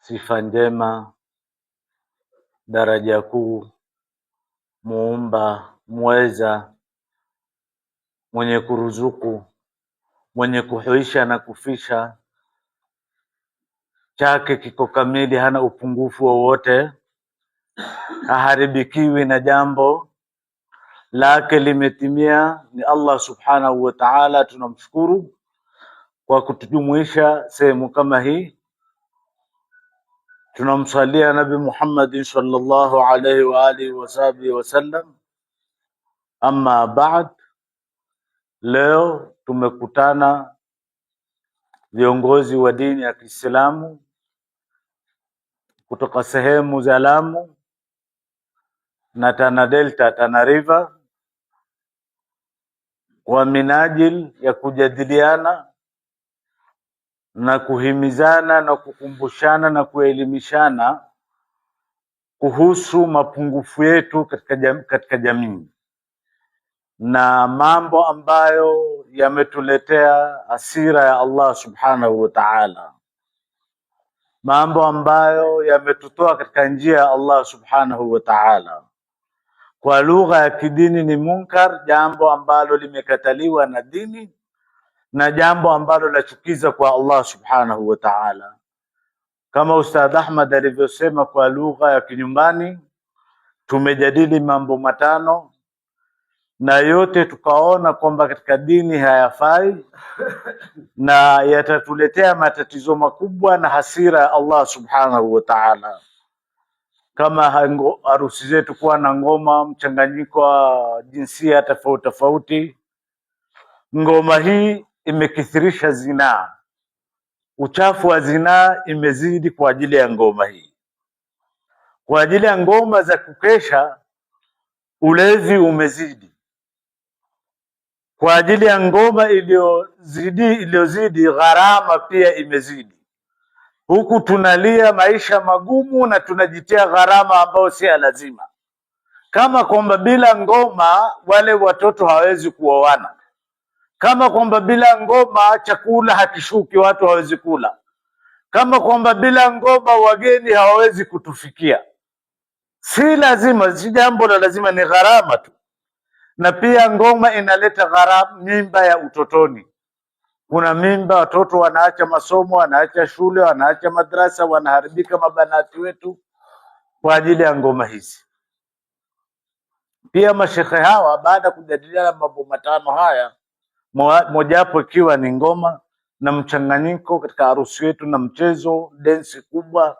sifa njema, daraja kuu, muumba, mweza, mwenye kuruzuku, mwenye kuhuisha na kufisha, chake kiko kamili, hana upungufu wowote, haharibikiwi na jambo lake, limetimia. Ni Allah subhanahu wa ta'ala. Tunamshukuru kwa kutujumuisha sehemu kama hii. Tunamsalia Nabi Muhammad sallallahu alaihi wa alihi wasallam. Amma baad, leo tumekutana viongozi wa dini ya Kiislamu kutoka sehemu za Lamu na Tana Delta, Tana River, kwa minajili ya kujadiliana na kuhimizana na kukumbushana na kuelimishana kuhusu mapungufu yetu katika jamii na mambo ambayo yametuletea hasira ya Allah subhanahu wa ta'ala, mambo ambayo yametutoa katika njia ya Allah subhanahu wa ta'ala. Kwa lugha ya kidini ni munkar, jambo ambalo limekataliwa na dini na jambo ambalo lachukiza kwa Allah subhanahu wa ta'ala. Kama Ustadh Ahmad alivyosema, kwa lugha ya kinyumbani tumejadili mambo matano na yote tukaona kwamba katika dini hayafai na yatatuletea matatizo makubwa na hasira ya Allah subhanahu wa ta'ala. Kama harusi zetu kuwa na ngoma, mchanganyiko wa jinsia tofauti tofauti. Ngoma hii imekithirisha zinaa, uchafu wa zinaa imezidi kwa ajili ya ngoma hii. Kwa ajili ya ngoma za kukesha, ulevi umezidi. Kwa ajili ya ngoma iliyozidi, gharama pia imezidi. Huku tunalia maisha magumu na tunajitia gharama ambayo si lazima, kama kwamba bila ngoma wale watoto hawezi kuoana, kama kwamba bila ngoma chakula hakishuki, watu hawezi kula, kama kwamba bila ngoma wageni hawawezi kutufikia. Si lazima, si jambo la lazima, ni gharama tu. Na pia ngoma inaleta gharama, mimba ya utotoni. Kuna mimba, watoto wanaacha masomo, wanaacha shule, wanaacha madrasa, wanaharibika mabanati wetu kwa ajili ya ngoma hizi. Pia mashekhe hawa baada ya kujadiliana mambo matano haya, mojawapo ikiwa ni ngoma na mchanganyiko katika harusi yetu na mchezo densi kubwa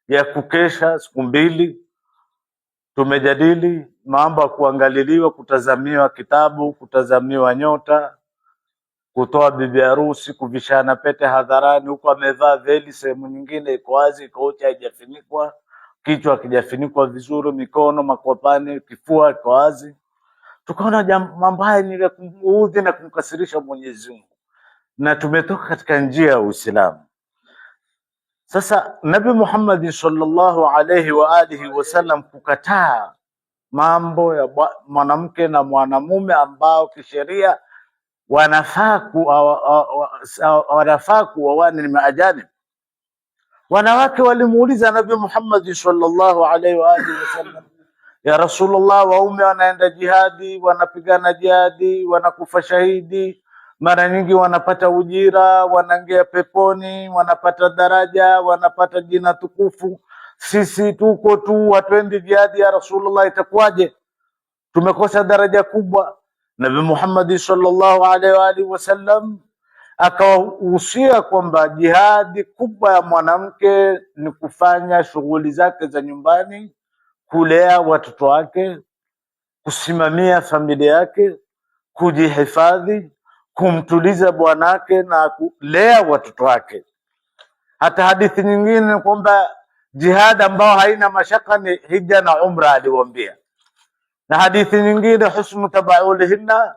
ya kukesha siku mbili, tumejadili mambo ya kuangaliliwa, kutazamiwa kitabu, kutazamiwa nyota, kutoa bibi harusi, kuvishana pete hadharani, huko amevaa veli, sehemu nyingine iko wazi, iko haijafunikwa, kichwa hakijafunikwa vizuri, mikono makwapani, kifua iko wazi. Tukaona mambo haya ni ya kumuudhi na kumkasirisha Mwenyezi Mungu, na tumetoka katika njia ya Uislamu. Sasa Nabi Muhammad sallallahu alayhi wa alihi wasallam kukataa mambo ya mwanamke na mwanamume ambao kisheria wanafaa kuoana, ni maajani. Wanawake walimuuliza Nabi Muhammad sallallahu alayhi wa alihi wasallam, ya Rasulullah, waume wanaenda jihadi, wanapigana jihadi, wanakufa shahidi, mara nyingi wanapata ujira, wanaingia peponi, wanapata daraja, wanapata jina tukufu. Sisi tuko tu hatuendi jihadi, ya Rasulullah, itakuwaje? Tumekosa daraja kubwa. Nabi Muhammad sallallahu alaihi wa alihi wasallam akawahusia kwamba jihadi kubwa ya mwanamke ni kufanya shughuli zake za nyumbani, kulea watoto wake, kusimamia familia yake, kujihifadhi, kumtuliza bwanake na kulea watoto wake. Hata hadithi nyingine kwamba jihad ambao haina mashaka ni hija na umra, aliwaambia. Na hadithi nyingine husnu tabaulihinna,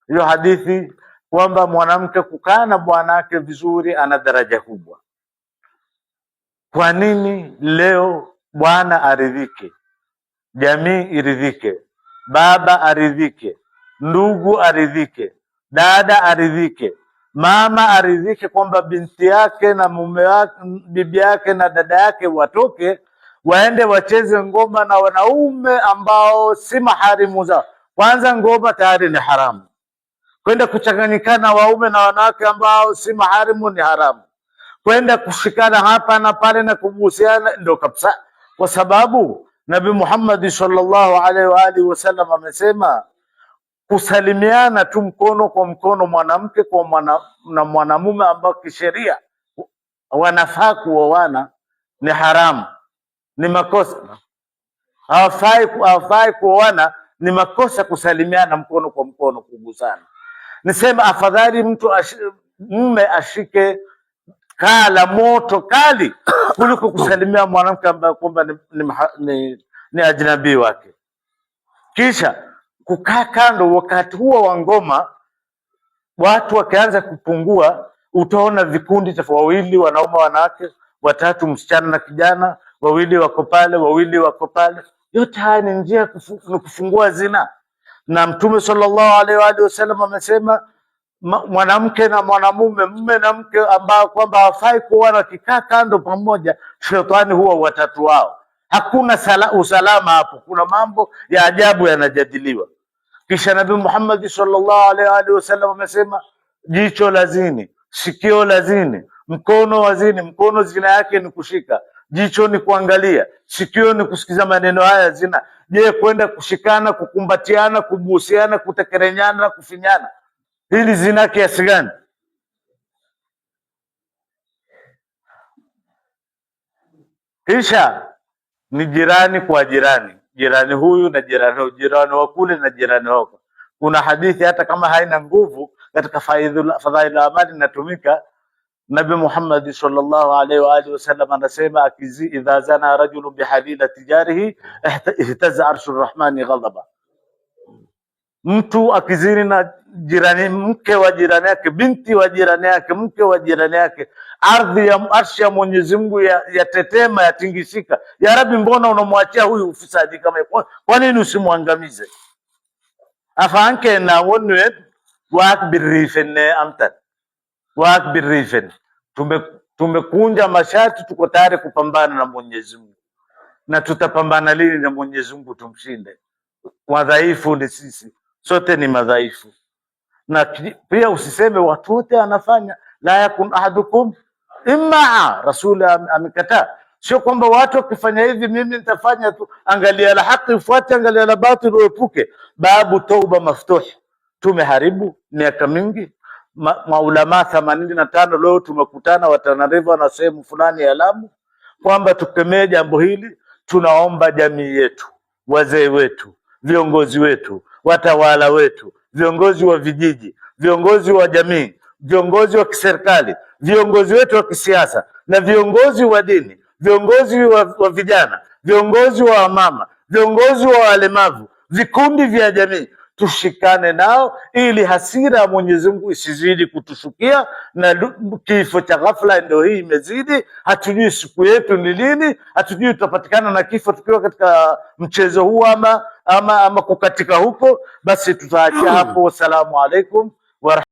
hiyo hadithi kwamba mwanamke kukaa na bwanake vizuri ana daraja kubwa. Kwa nini leo bwana aridhike, jamii iridhike, baba aridhike, ndugu aridhike, dada aridhike, mama aridhike kwamba binti yake na mume wake, bibi yake na dada yake watoke waende wacheze ngoma na wanaume ambao si maharimu zao. Kwanza ngoma tayari ni haramu, kwenda kuchanganyikana waume na wanawake ambao si maharimu ni haramu, kwenda kushikana hapa na pale na kubusiana ndio kabisa, kwa sababu Nabii Muhammad sallallahu alaihi wa alihi wasallam amesema kusalimiana tu mkono kwa mkono mwanamke na mwanamume ambao kisheria wanafaa kuoana ni haramu, ni makosa. Hawafai kuoana, ni makosa kusalimiana mkono kwa mkono, kugusana. Nisema afadhali mtu mume ashike kaa la moto kali kuliko kusalimia mwanamke ambaye kwamba ni ajnabi wake, kisha kukaa kando. Wakati huo wa ngoma, watu wakianza kupungua, utaona vikundi tofauti, wawili wanaume, wanawake, watatu msichana na kijana, wawili wako pale, wawili wako pale. Yote haya ni njia kufungua zina, na Mtume sallallahu alaihi wasallam amesema mwanamke na mwanamume, mume na mke ambao kwamba hawafai kuoana, wakikaa kando pamoja, shetani huwa watatu wao. Hakuna usalama hapo, kuna mambo ya ajabu yanajadiliwa. Kisha Nabii Muhammad sallallahu alaihi wasallam amesema jicho lazini, sikio lazini, mkono wazini. Mkono zina yake ni kushika, jicho ni kuangalia, sikio ni kusikiza maneno haya zina. Je, kwenda kushikana, kukumbatiana, kubusiana, kutekerenyana, kufinyana, hili zina kiasi gani? Kisha ni jirani kwa jirani, jirani huyu na jirani huyu, jirani wa kule na jirani wako. Kuna hadithi hata kama haina nguvu katika fadhailul amali inatumika. Nabii Muhammad sallallahu alaihi wa alihi wasallam anasema idha zana rajulun bihalila tijarihi ihtaza arshur rahmani ghadaba. Mtu akizini na jirani, mke wa jirani yake, binti wa jirani yake, mke wa jirani yake, ardhi ya arshi ya Mwenyezi Mungu yatetema, yatingishika. Ya Rabbi, mbona unamwachia huyu ufisadi kama hiyo? Kwa nini usimwangamize? Afanke na wonwe wak birrifen amtan wak birrifen. Tumekunja mashati, tuko tayari kupambana na Mwenyezi Mungu. Na tutapambana lini na Mwenyezi Mungu tumshinde? Wadhaifu ni sisi, sote ni madhaifu. Na pia usiseme watu wote anafanya, la yakun ahadukum imma. Rasul amekataa, sio kwamba watu wakifanya hivi mimi nitafanya tu. Angalia la haki ufuate, angalia la batil uepuke. Babu tauba maftuh. Tumeharibu miaka mingi. Maulama 85 leo tumekutana Watanariva na sehemu fulani ya Lamu kwamba tukemee jambo hili. Tunaomba jamii yetu, wazee wetu, viongozi wetu, watawala wetu, viongozi wa vijiji, viongozi wa jamii, viongozi wa kiserikali, viongozi wetu wa kisiasa na viongozi wa dini, viongozi wa vijana, viongozi wa mama, viongozi wa walemavu, vikundi vya jamii, tushikane nao ili hasira ya Mwenyezi Mungu isizidi kutushukia. Na kifo cha ghafla ndio hii imezidi, hatujui siku yetu ni lini, hatujui tutapatikana na kifo tukiwa katika mchezo huu ama kukatika huko. Basi tutaachia hapo. Wassalamu alaikum wa